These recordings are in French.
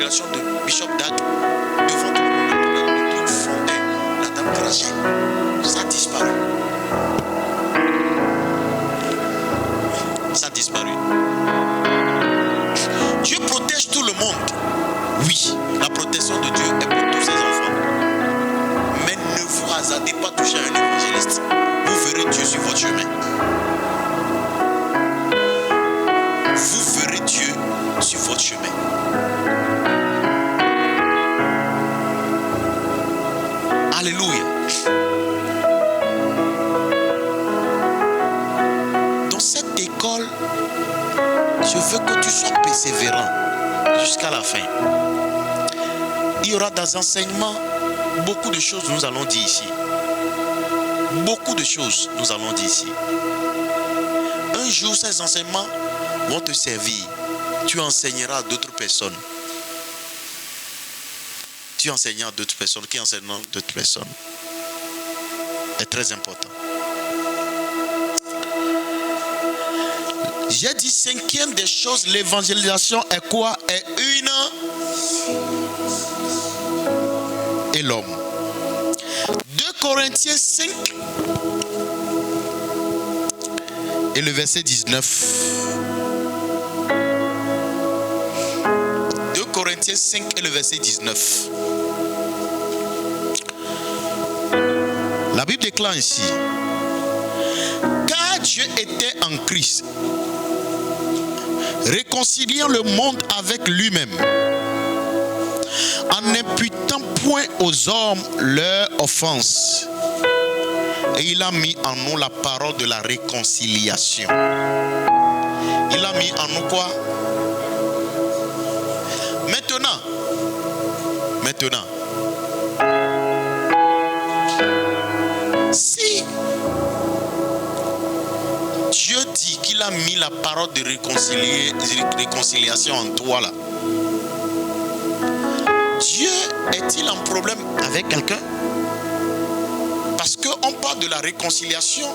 révélation de Bishop Dag devant tout le monde. Le truc fondait, la dame crachait. Ça a disparu. Ça a disparu. Dieu protège tout le monde. Oui, la protection de Dieu est pour tous ses enfants. Mais ne vous hasardez pas toucher à un évangéliste. Vous verrez Dieu sur votre chemin. Vous verrez Dieu sur votre chemin. Alléluia. Dans cette école, je veux que tu sois persévérant jusqu'à la fin. Il y aura des enseignements, beaucoup de choses nous allons dire ici. Beaucoup de choses nous allons dire ici. Un jour, ces enseignements vont te servir. Tu enseigneras à d'autres personnes. Tu enseigneras à d'autres personnes qui enseigneront à d'autres personnes. C'est très important. J'ai dit cinquième des choses, l'évangélisation est quoi? Est une et l'homme. 2 Corinthiens 5 et le verset 19. 2 Corinthiens 5 et le verset 19. La Bible déclare ici: car Dieu était en Christ, réconciliant le monde avec lui-même, en n'imputant point aux hommes leur offense. Et il a mis en nous la parole de la réconciliation. Il a mis en nous quoi? Maintenant, si Dieu dit qu'il a mis la parole de réconciliation en toi là, Dieu est-il en problème avec quelqu'un? Parce qu'on parle de la réconciliation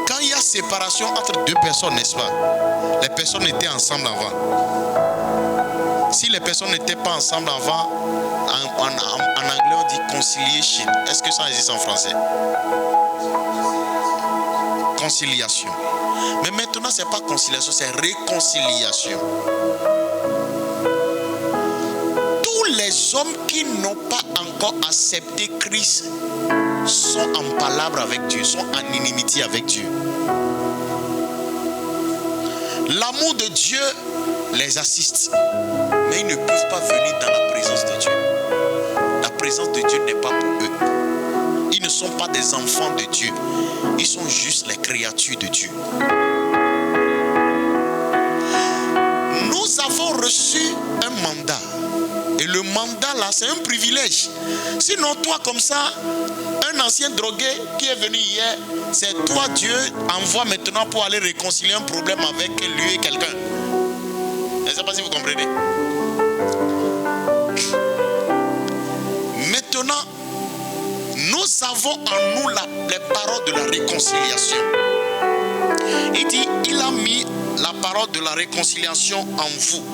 quand il y a séparation entre deux personnes, n'est-ce pas? Les personnes étaient ensemble avant. Si les personnes n'étaient pas ensemble avant, en anglais on dit conciliation. Est-ce que ça existe en français? Conciliation. Mais maintenant c'est pas conciliation, c'est réconciliation. Tous les hommes qui n'ont pas encore accepté Christ sont en palabre avec Dieu, sont en inimitié avec Dieu. L'amour de Dieu les assiste, mais ils ne peuvent pas venir dans la présence de Dieu. La présence de Dieu n'est pas pour eux. Ils ne sont pas des enfants de Dieu. Ils sont juste les créatures de Dieu. Nous avons reçu un mandat. Et le mandat là, c'est un privilège. Sinon, toi comme ça, un ancien drogué qui est venu hier, c'est toi Dieu envoie maintenant pour aller réconcilier un problème avec lui et quelqu'un. Je ne sais pas si vous comprenez. Maintenant, nous avons en nous les paroles de la réconciliation. Il dit, il a mis la parole de la réconciliation en vous.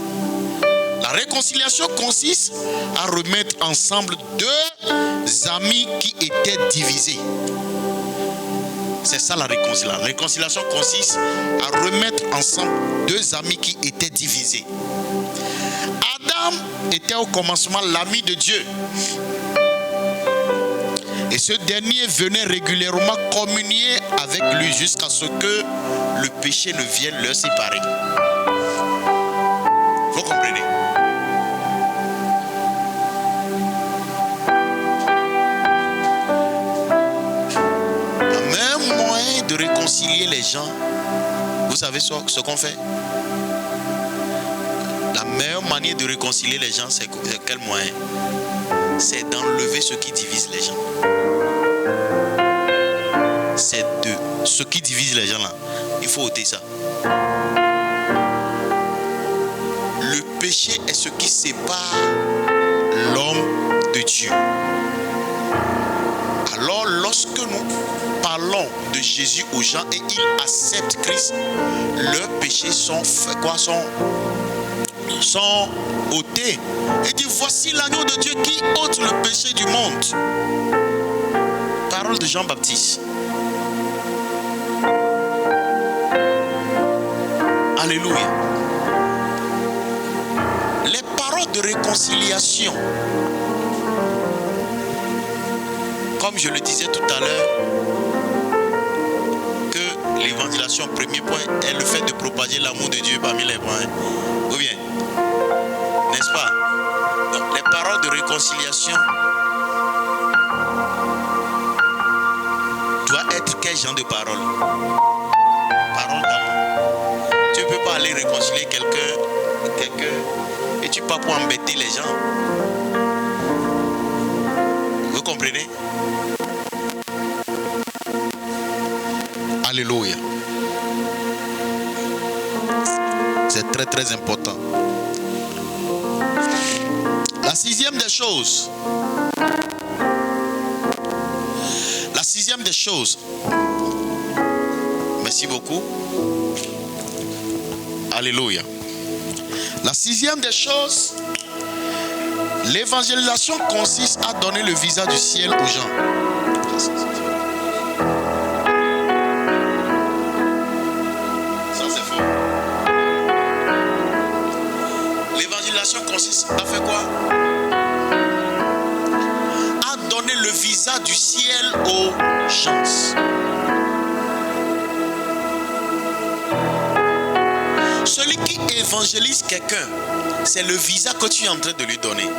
La réconciliation consiste à remettre ensemble deux amis qui étaient divisés. C'est ça la réconciliation. La réconciliation consiste à remettre ensemble deux amis qui étaient divisés. Adam était au commencement l'ami de Dieu. Et ce dernier venait régulièrement communier avec lui jusqu'à ce que le péché ne vienne leur séparer. Vous comprenez? De réconcilier les gens, vous savez ce qu'on fait? La meilleure manière de réconcilier les gens, c'est quel moyen? C'est d'enlever ce qui divise les gens. C'est de ce qui divise les gens là. Il faut ôter ça. Le péché est ce qui sépare l'homme de Dieu. Alors lorsque nous parlons de Jésus aux gens et ils acceptent Christ, leurs péchés sont sont ôtés. Il dit, voici l'agneau de Dieu qui ôte le péché du monde. Parole de Jean-Baptiste. Alléluia. Les paroles de réconciliation, comme je le disais tout à l'heure, que l'évangélisation, premier point, est le fait de propager l'amour de Dieu parmi les points. Ou bien, n'est-ce pas? Donc, les paroles de réconciliation doivent être quel genre de paroles? Paroles d'amour. Tu ne peux pas aller réconcilier quelqu'un et tu ne peux pas pour embêter les gens. Vous comprenez? Alléluia. C'est très très important. La sixième des choses. La sixième des choses. Merci beaucoup. Alléluia. La sixième des choses, l'évangélisation consiste à donner le visage du ciel aux gens. Ça c'est faux. L'évangélisation consiste à faire quoi? À donner le visage du ciel aux gens. Celui qui évangélise quelqu'un, c'est le visa que tu es en train de lui donner.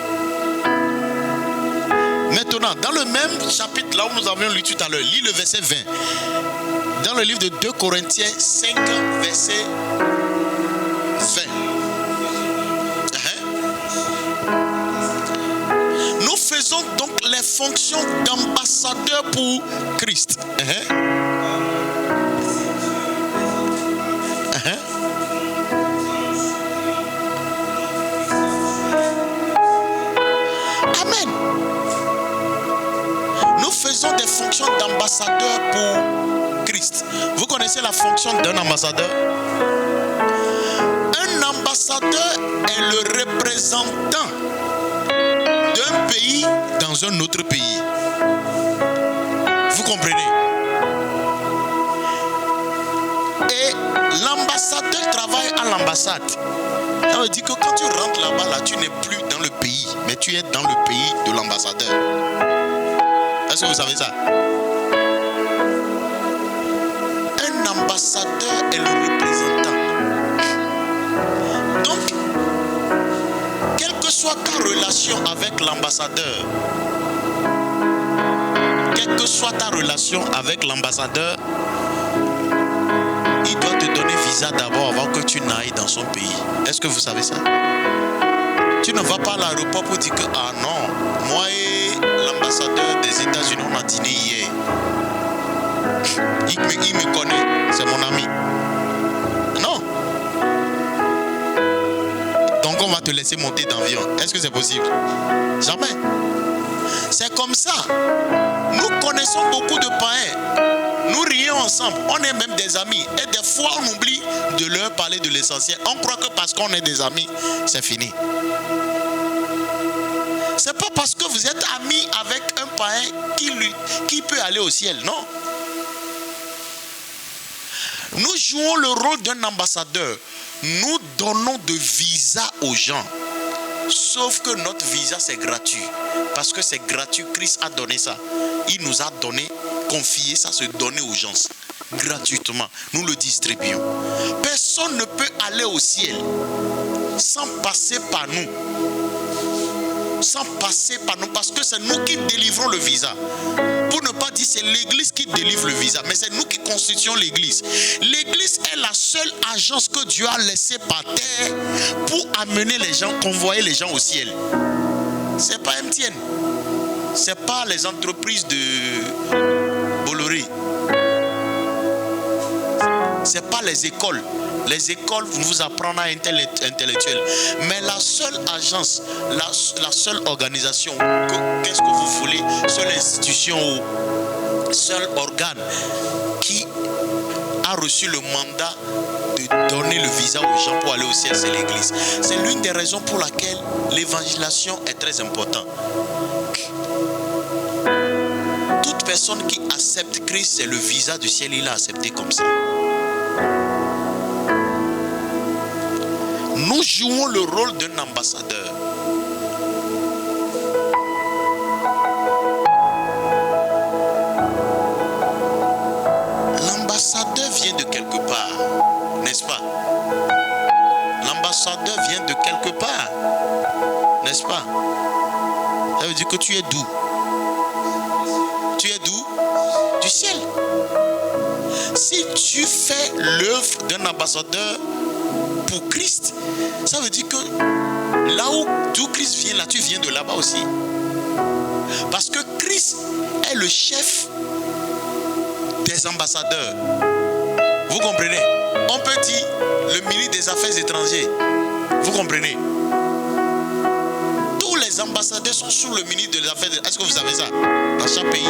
Maintenant, dans le même chapitre, là où nous avions lu tout à l'heure, lis le verset 20. Dans le livre de 2 Corinthiens 5, verset 20. Nous faisons donc les fonctions d'ambassadeurs pour Christ. Amen. Nous faisons des fonctions d'ambassadeur pour Christ. Vous connaissez la fonction d'un ambassadeur? Un ambassadeur est le représentant d'un pays dans un autre pays. Vous comprenez? Et l'ambassadeur travaille à l'ambassade. Ça veut dire que quand tu rentres là-bas, là, tu n'es plus dans le pays, mais tu es dans le pays de l'ambassadeur. Est-ce que vous savez ça? Un ambassadeur est le représentant. Donc, quelle que soit ta relation avec l'ambassadeur, quelle que soit ta relation avec l'ambassadeur, il doit te donner visa d'abord avant que tu n'ailles dans son pays. Est-ce que vous savez ça? Tu ne vas pas à l'aéroport pour dire que ah non, moi et l'ambassadeur des États-Unis on a dîné hier. Il me connaît, c'est mon ami. Non. Donc on va te laisser monter d'avion. Est-ce que c'est possible? Jamais. C'est comme ça. Nous connaissons beaucoup de païens. Nous rions ensemble, on est même des amis. Et des fois, on oublie de leur parler de l'essentiel. On croit que parce qu'on est des amis, c'est fini. C'est pas parce que vous êtes amis avec un païen qui peut aller au ciel, non. Nous jouons le rôle d'un ambassadeur. Nous donnons de visa aux gens. Sauf que notre visa, c'est gratuit. Parce que c'est gratuit, Christ a donné ça. Il nous a donné, confié ça, se donner aux gens. Gratuitement. Nous le distribuons. Personne ne peut aller au ciel sans passer par nous. Sans passer par nous. Parce que c'est nous qui délivrons le visa. Pour ne pas dire c'est l'église qui délivre le visa. Mais c'est nous qui constituons l'église. L'église est la seule agence que Dieu a laissée par terre pour amener les gens, convoyer les gens au ciel. C'est pas MTN. C'est pas les entreprises de Bolloré. C'est pas les écoles. Les écoles vous apprennent à intellectuel. Mais la seule agence, la seule organisation, qu'est-ce que vous voulez, seule institution ou seul organe qui a reçu le mandat de donner le visa aux gens pour aller au ciel, c'est l'Église. C'est l'une des raisons pour laquelle l'évangélisation est très importante. Toute personne qui accepte Christ, c'est le visa du ciel, il l'a accepté comme ça. Nous jouons le rôle d'un ambassadeur. L'ambassadeur vient de quelque part, n'est-ce pas? L'ambassadeur vient de quelque part, n'est-ce pas? Ça veut dire que tu es d'où? Tu es d'où? Du ciel. Si tu fais l'œuvre d'un ambassadeur pour Christ, ça veut dire que là d'où Christ vient, là tu viens de là-bas aussi. Parce que Christ est le chef des ambassadeurs. Vous comprenez? On peut dire le ministre des Affaires étrangères. Vous comprenez? Tous les ambassadeurs sont sous le ministre des Affaires étrangères. Est-ce que vous savez ça? Dans chaque pays.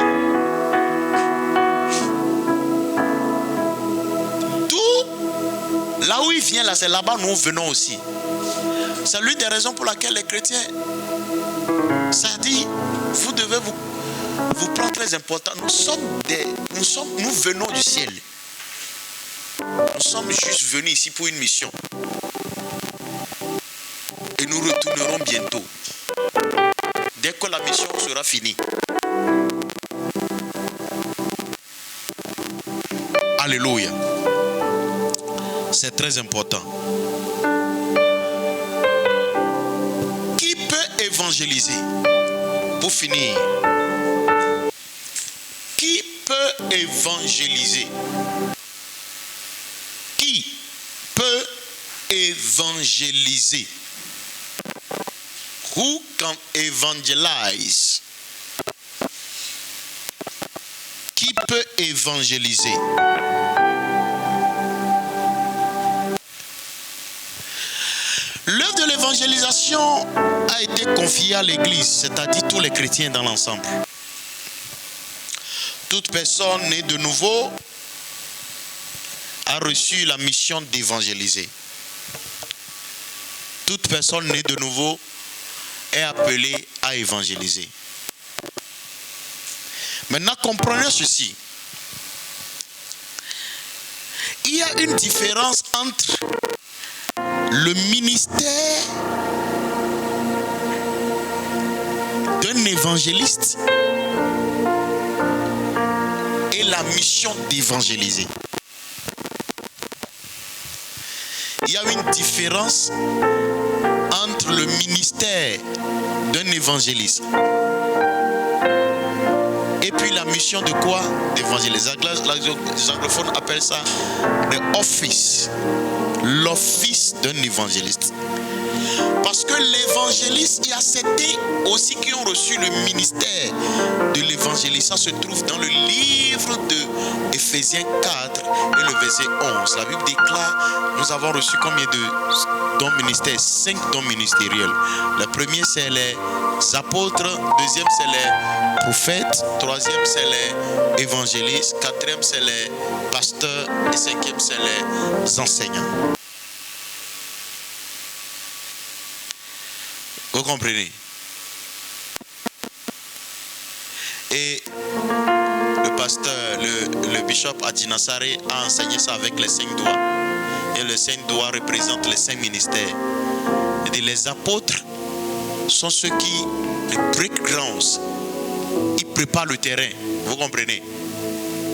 Là où il vient, là, c'est là-bas nous venons aussi. C'est l'une des raisons pour laquelle les chrétiens, ça dit, vous devez vous prendre très important. Nous venons du ciel. Nous sommes juste venus ici pour une mission. Et nous retournerons bientôt. Dès que la mission sera finie. Alléluia. C'est très important. Qui peut évangéliser? Pour finir. Qui peut évangéliser? Qui peut évangéliser? Who can evangelize? Qui peut évangéliser? L'œuvre de l'évangélisation a été confiée à l'Église, c'est-à-dire tous les chrétiens dans l'ensemble. Toute personne née de nouveau a reçu la mission d'évangéliser. Toute personne née de nouveau est appelée à évangéliser. Maintenant, comprenez ceci. Il y a une différence entre le ministère d'un évangéliste et la mission d'évangéliser. Il y a une différence entre le ministère d'un évangéliste et puis la mission de quoi? D'évangéliser. Les anglophones appellent ça the office. L'office d'un évangéliste. Parce que l'évangéliste, il y a certains aussi qui ont reçu le ministère de l'évangéliste. Ça se trouve dans le livre de Éphésiens 4 et le verset 11. La Bible déclare, nous avons reçu combien de dons ministériels? 5 dons ministériels. Le premier, c'est les apôtres. Deuxième, c'est les prophètes. Troisième, c'est les évangélistes. Quatrième, c'est les pasteurs. Et cinquième, c'est les enseignants. Vous comprenez? Et le pasteur, le bishop Adjinassare a enseigné ça avec les 5 doigts. Et les 5 doigts représentent les 5 ministères. Et les apôtres sont ceux qui, les breakgrounds, ils préparent le terrain. Vous comprenez?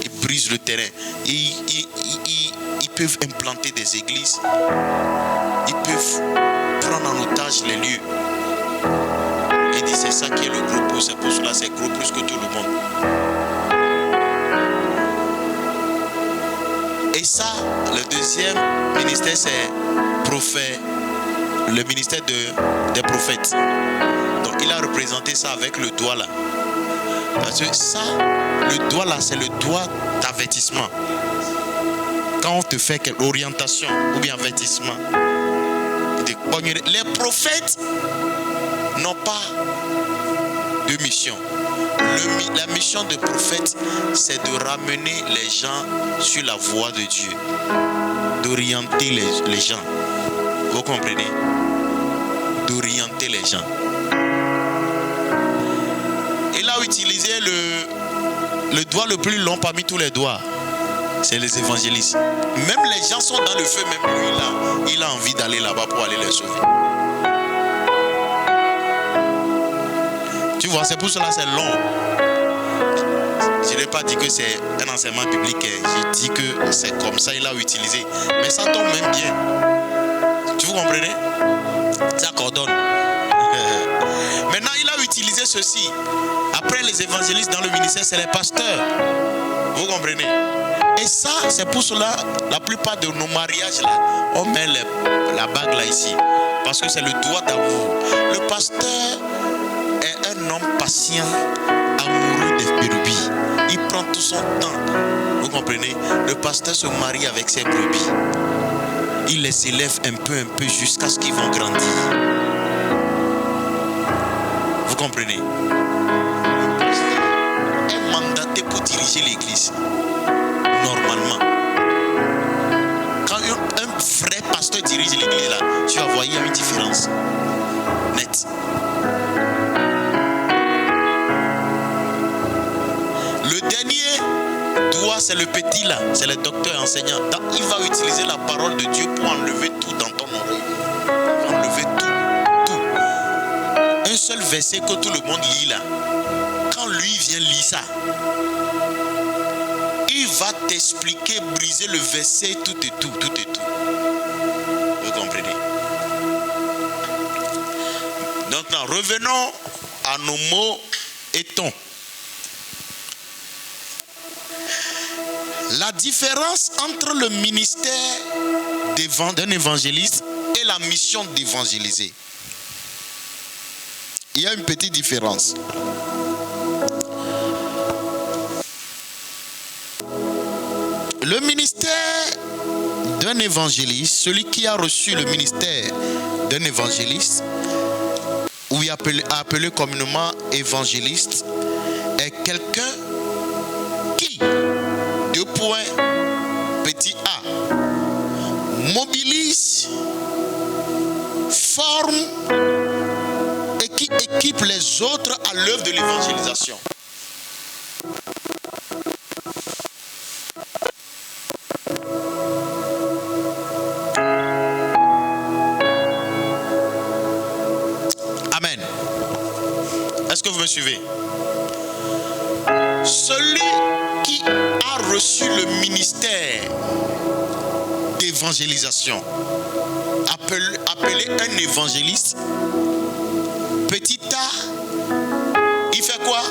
Ils brisent le terrain. Ils peuvent implanter des églises. Ils peuvent prendre en otage les lieux. Et dit c'est ça qui est le gros, c'est pour cela c'est gros plus que tout le monde. Et ça, le deuxième ministère c'est prophète, le ministère des prophètes. Donc il a représenté ça avec le doigt là. Parce que ça, le doigt là, c'est le doigt d'avertissement. Quand on te fait quelle orientation ou bien avertissement. Les prophètes n'ont pas de deux missions. La mission de prophète, c'est de ramener les gens sur la voie de Dieu, d'orienter les gens. Vous comprenez? D'orienter les gens. Il a utilisé le doigt le plus long parmi tous les doigts. C'est les évangélistes. Même les gens sont dans le feu, même lui, il a envie d'aller là-bas pour aller les sauver. Tu vois, c'est pour cela que c'est long. Je n'ai pas dit que c'est un enseignement biblique. Je dis que c'est comme ça il a utilisé. Mais ça tombe même bien. Tu vous comprenez? Ça coordonne. Maintenant, il a utilisé ceci. Après les évangélistes dans le ministère, c'est les pasteurs. Vous comprenez? Et ça, c'est pour cela, la plupart de nos mariages là, on met la bague là ici. Parce que c'est le doigt d'amour. Le pasteur est un homme patient, amoureux des brebis. Il prend tout son temps. Vous comprenez? Le pasteur se marie avec ses brebis. Il les élève un peu jusqu'à ce qu'ils vont grandir. Vous comprenez? Le pasteur est mandaté pour diriger l'église. Normalement. Quand un vrai pasteur dirige l'église là, tu vas voir, il y a une différence nette. Le dernier doigt, c'est le petit là, c'est le docteur enseignant. Il va utiliser la parole de Dieu pour enlever tout dans ton oreille. Il va enlever tout. Un seul verset que tout le monde lit là. Quand lui vient lire ça, il va t'expliquer, briser le verset, tout et tout. Vous comprenez? Donc, revenons à nos mots et tons. La différence entre le ministère d'un évangéliste et la mission d'évangéliser. Il y a une petite différence. Le ministère d'un évangéliste, celui qui a reçu le ministère d'un évangéliste, ou appelé communément évangéliste, est quelqu'un qui, petit a, mobilise, forme et qui équipe les autres à l'œuvre de l'évangélisation. Amen. Est-ce que vous me suivez? Celui qui a reçu le ministère d'évangélisation, appelé un évangéliste, petit a, il fait quoi?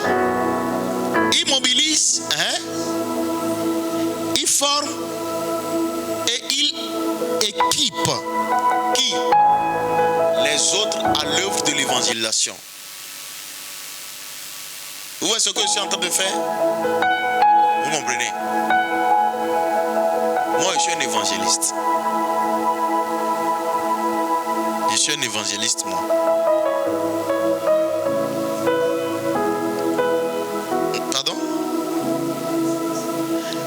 Il mobilise, il forme et il équipe qui? Les autres à l'œuvre de l'évangélisation. Vous voyez ce que je suis en train de faire? Vous comprenez? Moi, je suis un évangéliste. Je suis un évangéliste, moi. Pardon?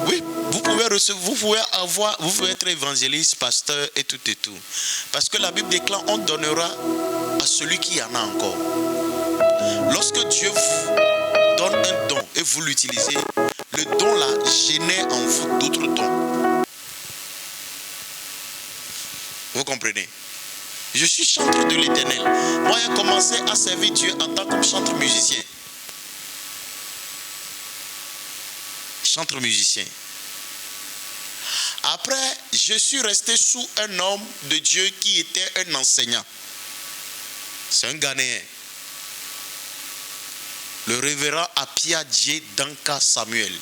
Oui, vous pouvez être évangéliste, pasteur et tout. Parce que la Bible déclare, on donnera à celui qui en a encore. Lorsque Dieu vous donne un don et vous l'utilisez, le don là génère en vous d'autres dons. Vous comprenez? Je suis chanteur de l'Éternel. Moi, j'ai commencé à servir Dieu en tant que chanteur musicien. Chanteur musicien. Après, je suis resté sous un homme de Dieu qui était un enseignant. C'est un Ghanéen. Le révérend Apia Dje Danka Samuel.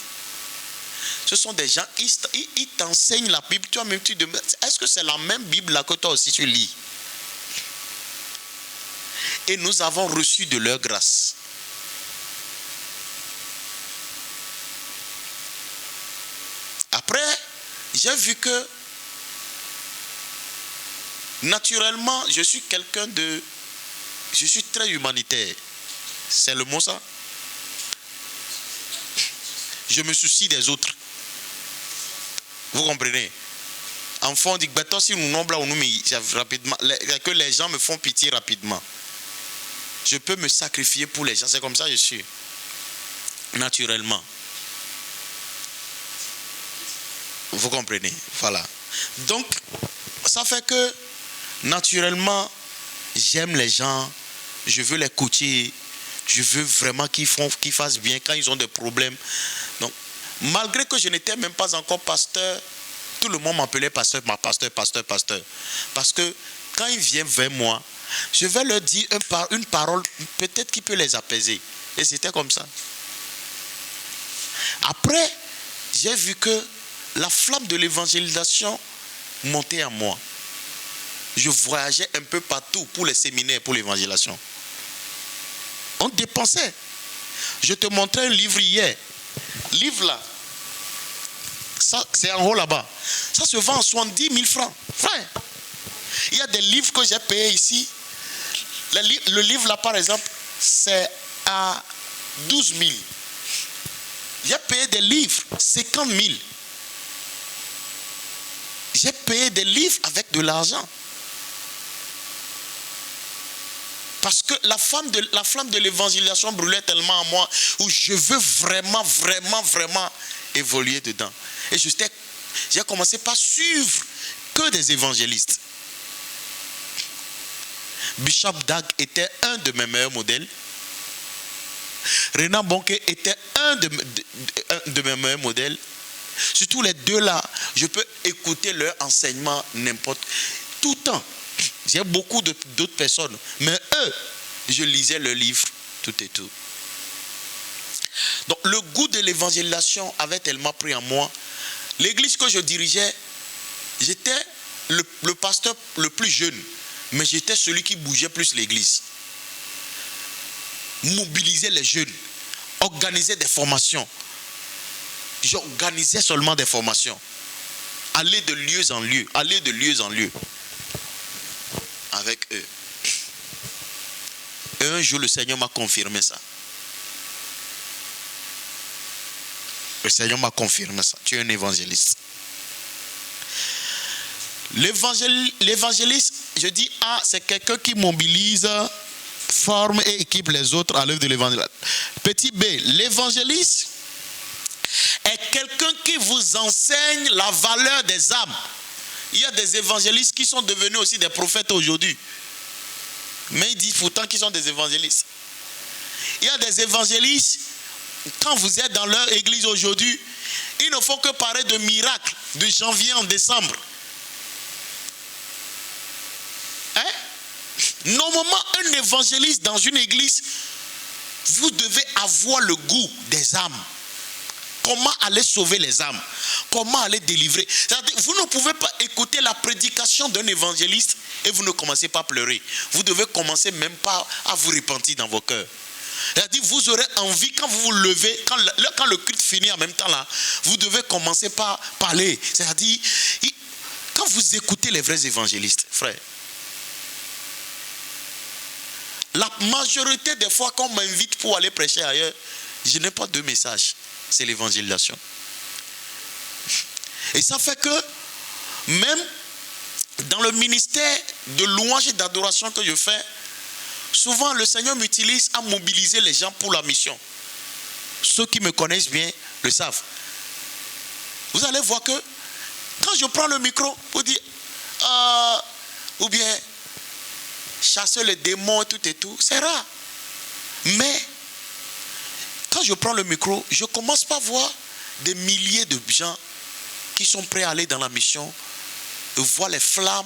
Ce sont des gens, ils t'enseignent la Bible. Toi-même, tu demandes, est-ce que c'est la même Bible là que toi aussi tu lis? Et nous avons reçu de leur grâce. Après, j'ai vu que naturellement, je suis très humanitaire. C'est le mot ça? Je me soucie des autres. Vous comprenez? Enfant, on dit que si nous nombrons ou nous rapidement, que les gens me font pitié rapidement. Je peux me sacrifier pour les gens. C'est comme ça que je suis. Naturellement. Vous comprenez? Voilà. Donc, ça fait que, naturellement, j'aime les gens. Je veux les coacher. Je veux vraiment qu'ils fassent bien quand ils ont des problèmes. Donc, malgré que je n'étais même pas encore pasteur, tout le monde m'appelait pasteur. Parce que quand ils viennent vers moi, je vais leur dire une parole peut-être qui peut les apaiser. Et c'était comme ça. Après, j'ai vu que la flamme de l'évangélisation montait en moi. Je voyageais un peu partout pour les séminaires, pour l'évangélisation. On dépensait. Je te montrais un livre hier. Livre là. Ça, c'est en haut là-bas. Ça se vend à 70 000 francs. Frère. Il y a des livres que j'ai payés ici. Le livre là, par exemple, c'est à 12 000. J'ai payé des livres, 50 000. J'ai payé des livres avec de l'argent. Parce que la flamme de l'évangélisation brûlait tellement en moi, où je veux vraiment évoluer dedans. Et j'ai commencé par suivre que des évangélistes. Bishop Dag était un de mes meilleurs modèles. Renan Bonke était un de mes meilleurs modèles. Surtout les deux là, je peux écouter leur enseignement n'importe tout le temps. J'ai beaucoup d'autres personnes, mais eux, je lisais leurs livres, tout et tout. Donc le goût de l'évangélisation avait tellement pris en moi. L'église que je dirigeais, j'étais le pasteur le plus jeune, mais j'étais celui qui bougeait plus l'église. Mobilisait les jeunes, organisait des formations. J'organisais seulement des formations. Aller de lieu en lieu. Avec eux. Et un jour, le Seigneur m'a confirmé ça. Le Seigneur m'a confirmé ça. Tu es un évangéliste. L'évangéliste, je dis A, c'est quelqu'un qui mobilise, forme et équipe les autres à l'œuvre de l'évangile. Petit B, l'évangéliste est quelqu'un qui vous enseigne la valeur des âmes. Il y a des évangélistes qui sont devenus aussi des prophètes aujourd'hui. Mais ils disent pourtant qu'ils sont des évangélistes. Il y a des évangélistes, quand vous êtes dans leur église aujourd'hui, ils ne font que parler de miracles de janvier en décembre. Hein? Normalement, un évangéliste dans une église, vous devez avoir le goût des âmes. Comment aller sauver les âmes? Comment aller délivrer? C'est-à-dire, vous ne pouvez pas écouter la prédication d'un évangéliste et vous ne commencez pas à pleurer. Vous devez commencer même pas à vous repentir dans vos cœurs. C'est-à-dire, vous aurez envie, quand vous vous levez, quand le culte finit en même temps là, vous devez commencer par parler. C'est-à-dire, quand vous écoutez les vrais évangélistes, frère, la majorité des fois qu'on m'invite pour aller prêcher ailleurs, je n'ai pas de message. C'est l'évangélisation. Et ça fait que même dans le ministère de louange et d'adoration que je fais, souvent le Seigneur m'utilise à mobiliser les gens pour la mission. Ceux qui me connaissent bien le savent. Vous allez voir que quand je prends le micro pour dire ou bien chasser les démons et tout, c'est rare. Mais quand je prends le micro, je commence par voir des milliers de gens qui sont prêts à aller dans la mission, et voir les flammes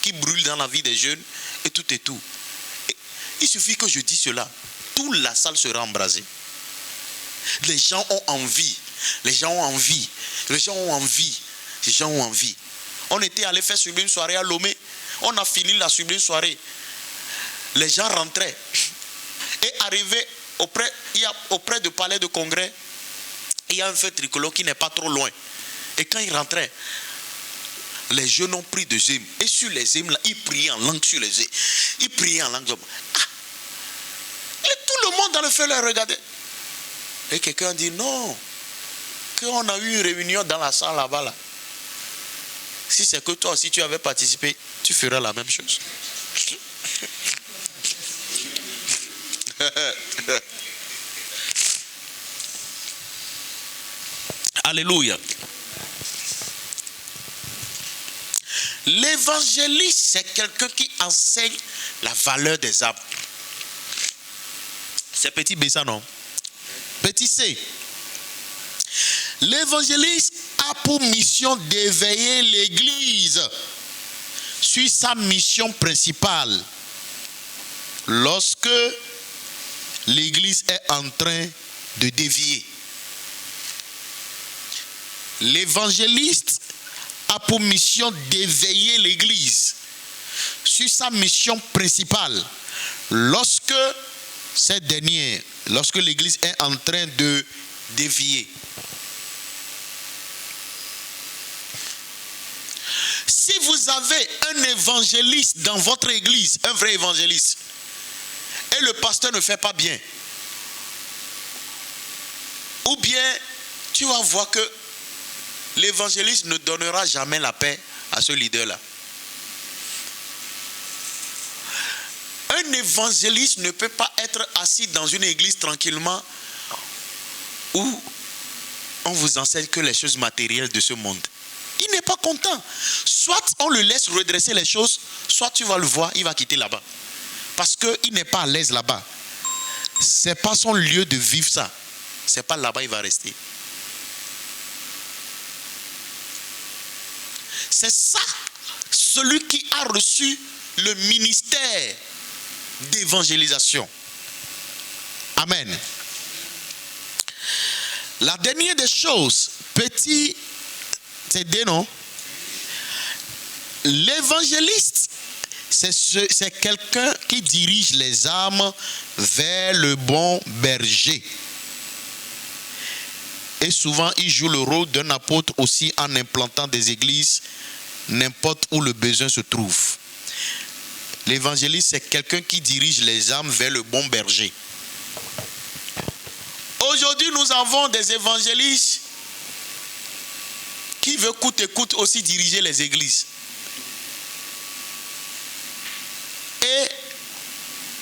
qui brûlent dans la vie des jeunes et tout et tout. Et il suffit que je dise cela, toute la salle sera embrasée. Les gens ont envie. On était allé faire sublime soirée à Lomé. On a fini la sublime soirée. Les gens rentraient. Et arrivaient auprès du palais de congrès, il y a un feu tricolore qui n'est pas trop loin. Et quand ils rentraient, les jeunes ont pris des hymnes. Et sur les hymnes, là, ils priaient en langue sur les hymnes. Ils priaient en langue. Et tout le monde dans le feu les regardait. Et quelqu'un dit non, qu'on a eu une réunion dans la salle là-bas là. Si c'est que toi aussi tu avais participé, tu feras la même chose. Alléluia. L'évangéliste, c'est quelqu'un qui enseigne la valeur des âmes. C'est petit B ça, non? Petit C. L'évangéliste a pour mission d'éveiller l'Église sur sa mission principale lorsque l'Église est en train de dévier. L'évangéliste a pour mission d'éveiller l'Église sur sa mission principale lorsque l'Église est en train de dévier. Si vous avez un évangéliste dans votre église, un vrai évangéliste, et le pasteur ne fait pas bien, ou bien tu vas voir que l'évangéliste ne donnera jamais la paix à ce leader-là. Un évangéliste ne peut pas être assis dans une église tranquillement où on vous enseigne que les choses matérielles de ce monde. Il n'est pas content. Soit on le laisse redresser les choses, soit tu vas le voir, il va quitter là-bas. Parce qu'il n'est pas à l'aise là-bas. Ce n'est pas son lieu de vivre ça. Ce n'est pas là-bas il va rester. C'est ça, celui qui a reçu le ministère d'évangélisation. Amen. La dernière des choses, petit, c'est des noms. L'évangéliste, c'est quelqu'un qui dirige les âmes vers le bon berger. Et souvent, il joue le rôle d'un apôtre aussi en implantant des églises n'importe où le besoin se trouve. L'évangéliste, c'est quelqu'un qui dirige les âmes vers le bon berger. Aujourd'hui, nous avons des évangélistes qui veulent coûte et coûte aussi diriger les églises. Et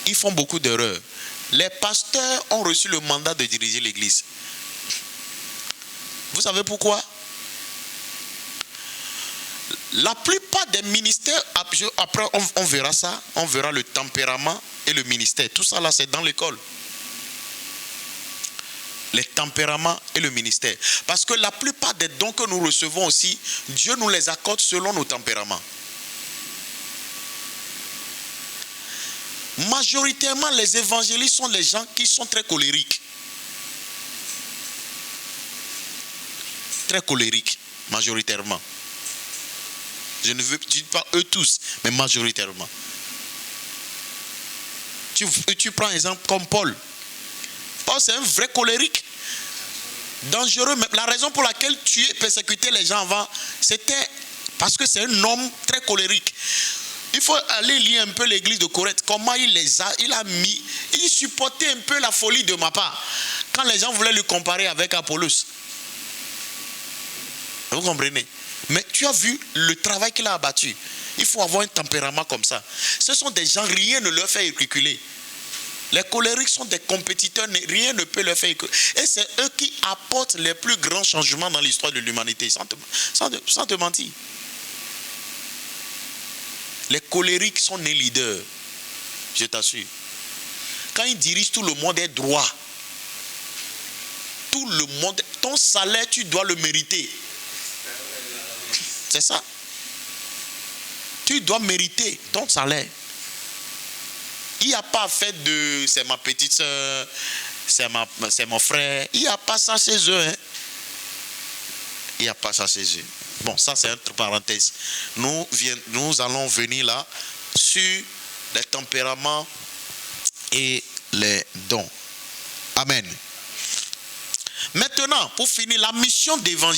ils font beaucoup d'erreurs. Les pasteurs ont reçu le mandat de diriger l'église. Vous savez pourquoi? La plupart des ministères, après on verra ça, on verra le tempérament et le ministère. Tout ça là, c'est dans l'école. Les tempéraments et le ministère. Parce que la plupart des dons que nous recevons aussi, Dieu nous les accorde selon nos tempéraments. Majoritairement, les évangélistes sont les gens qui sont très colériques. Très colériques, majoritairement. Je ne veux pas eux tous, mais majoritairement. Tu prends un exemple comme Paul. Paul, c'est un vrai colérique. Dangereux. La raison pour laquelle tu es persécuté les gens avant, c'était parce que c'est un homme très colérique. Il faut aller lire un peu l'église de Corinthe. Comment il supportait un peu la folie de ma part. Quand les gens voulaient le comparer avec Apollos. Vous comprenez? Mais tu as vu le travail qu'il a abattu. Il faut avoir un tempérament comme ça. Ce sont des gens, rien ne leur fait reculer. Les colériques sont des compétiteurs, rien ne peut leur faire reculer. Et c'est eux qui apportent les plus grands changements dans l'histoire de l'humanité, sans te mentir. Les colériques sont nés leaders, je t'assure. Quand ils dirigent, tout le monde est droit. Tout le monde, ton salaire, tu dois le mériter. C'est ça. Tu dois mériter ton salaire. Il n'y a pas fait de c'est ma petite soeur, c'est mon frère. Il n'y a pas ça chez eux. Hein? Il n'y a pas ça chez eux. Bon, ça c'est entre parenthèses. Nous allons venir là sur les tempéraments et les dons. Amen. Maintenant, pour finir, la mission d'évangéliser.